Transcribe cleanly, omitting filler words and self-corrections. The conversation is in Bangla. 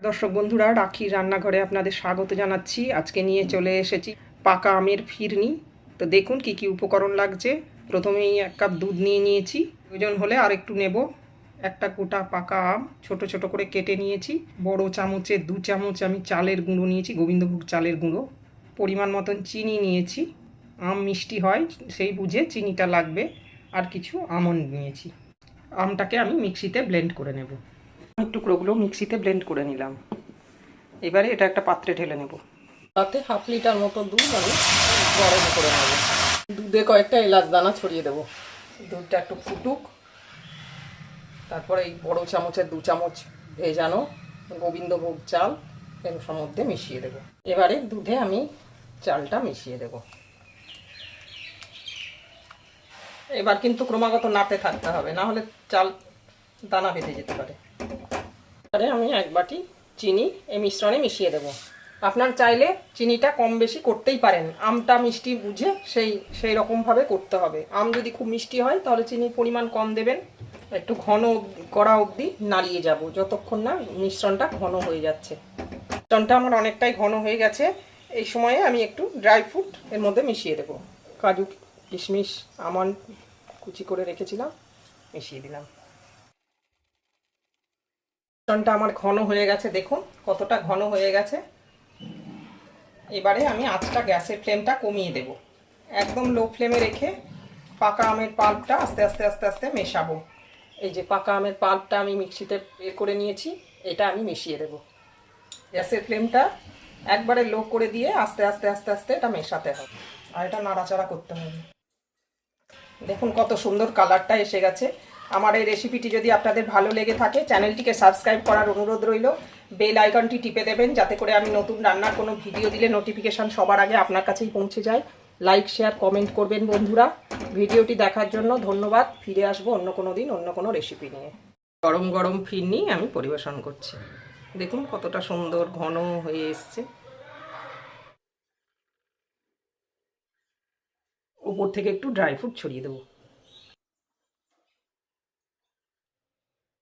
দর্শক বন্ধুরা, রাখির রান্নাঘরে আপনাদের স্বাগত জানাচ্ছি। আজকে নিয়ে চলে এসেছি পাকা আমের ফিরনি। তো দেখুন কি কি উপকরণ লাগছে। প্রথমেই 1 কাপ দুধ নিয়ে নিয়েছি, প্রয়োজন হলে আর একটু নেব। একটা গোটা পাকা আম ছোট ছোট করে কেটে নিয়েছি। বড় চামচে 2 চামচ আমি চালের গুঁড়ো নিয়েছি, গোবিন্দভোগ চালের গুঁড়ো। পরিমাণ মতন চিনি নিয়েছি, আম মিষ্টি হয় সেই বুঝে চিনিটা লাগবে। আর কিছু আমন্ড নিয়েছি। আমটাকে আমি মিক্সিতে ব্লেন্ড করে নেব। টুকরোগুলো মিক্সিতে ব্লেন্ড করে নিলাম। এবারে এটা একটা পাত্রে ঢেলে নেব। তাতে 1/2 লিটার মতো দুধ আমি গরম করে নেব। দুধে কয়েকটা এলাচ দানা ছড়িয়ে দেব। দুধটা একটু ফুটুক, তারপরে এই বড় চামচের 2 চামচ ভেজানো গোবিন্দভোগ চাল এর মধ্যে মিশিয়ে দেব। এবারে দুধে আমি চালটা মিশিয়ে দেব। এবার কিন্তু ক্রমাগত নাড়তে থাকতে হবে, না হলে চাল দানা বেঁধে যেতে পারে। এবারে আমি 1 বাটি চিনি এই মিশ্রণে মিশিয়ে দেব। আপনার চাইলে চিনিটা কম বেশি করতেই পারেন, আমটা মিষ্টি বুঝে সেই রকমভাবে করতে হবে। আম যদি খুব মিষ্টি হয় তাহলে চিনির পরিমাণ কম দেবেন। একটু ঘন করা অবধি নাড়িয়ে যাব যতক্ষণ না মিশ্রণটা ঘন হয়ে যাচ্ছে। মিশ্রণটা আমার অনেকটাই ঘন হয়ে গেছে। এই সময়ে আমি একটু ড্রাই ফ্রুট এর মধ্যে মিশিয়ে দেব। কাজু, কিশমিশ, আমন্ড কুচি করে রেখেছিলাম, মিশিয়ে দিলাম। মিশ্রণটা আমার ঘন হয়ে গেছে, দেখুন কতটা ঘন হয়ে গেছে। এবারে আমি আঁচটা, গ্যাসের ফ্লেমটা কমিয়ে দেব। একদম লো ফ্লেমে রেখে পাকা আমের পাল্পটা আস্তে আস্তে আস্তে আস্তে মেশাবো। এই যে পাকা আমের পাল্পটা আমি মিক্সিতে বের করে নিয়েছি, এটা আমি মিশিয়ে দেব। গ্যাসের ফ্লেমটা একবারে লো করে দিয়ে আস্তে আস্তে আস্তে আস্তে এটা মেশাতে হবে, আর এটা নাড়াচাড়া করতে হবে। দেখুন কত সুন্দর কালারটা এসে গেছে। আমার এই রেসিপিটি যদি আপনাদের ভালো লেগে থাকে, চ্যানেলটিকে সাবস্ক্রাইব করার অনুরোধ রইল। বেল আইকনটি টিপে দেবেন যাতে করে আমি নতুন রান্নার কোনো ভিডিও দিলে নোটিফিকেশান সবার আগে আপনার কাছেই পৌঁছে যায়। লাইক, শেয়ার, কমেন্ট করবেন বন্ধুরা। ভিডিওটি দেখার জন্য ধন্যবাদ। ফিরে আসবো অন্য কোনো দিন অন্য কোনো রেসিপি নিয়ে। গরম গরম ফিরনি আমি পরিবেশন করছি। দেখুন কতটা সুন্দর ঘন হয়ে এসছে। উপর থেকে একটু ড্রাই ফ্রুট ছড়িয়ে দেবো।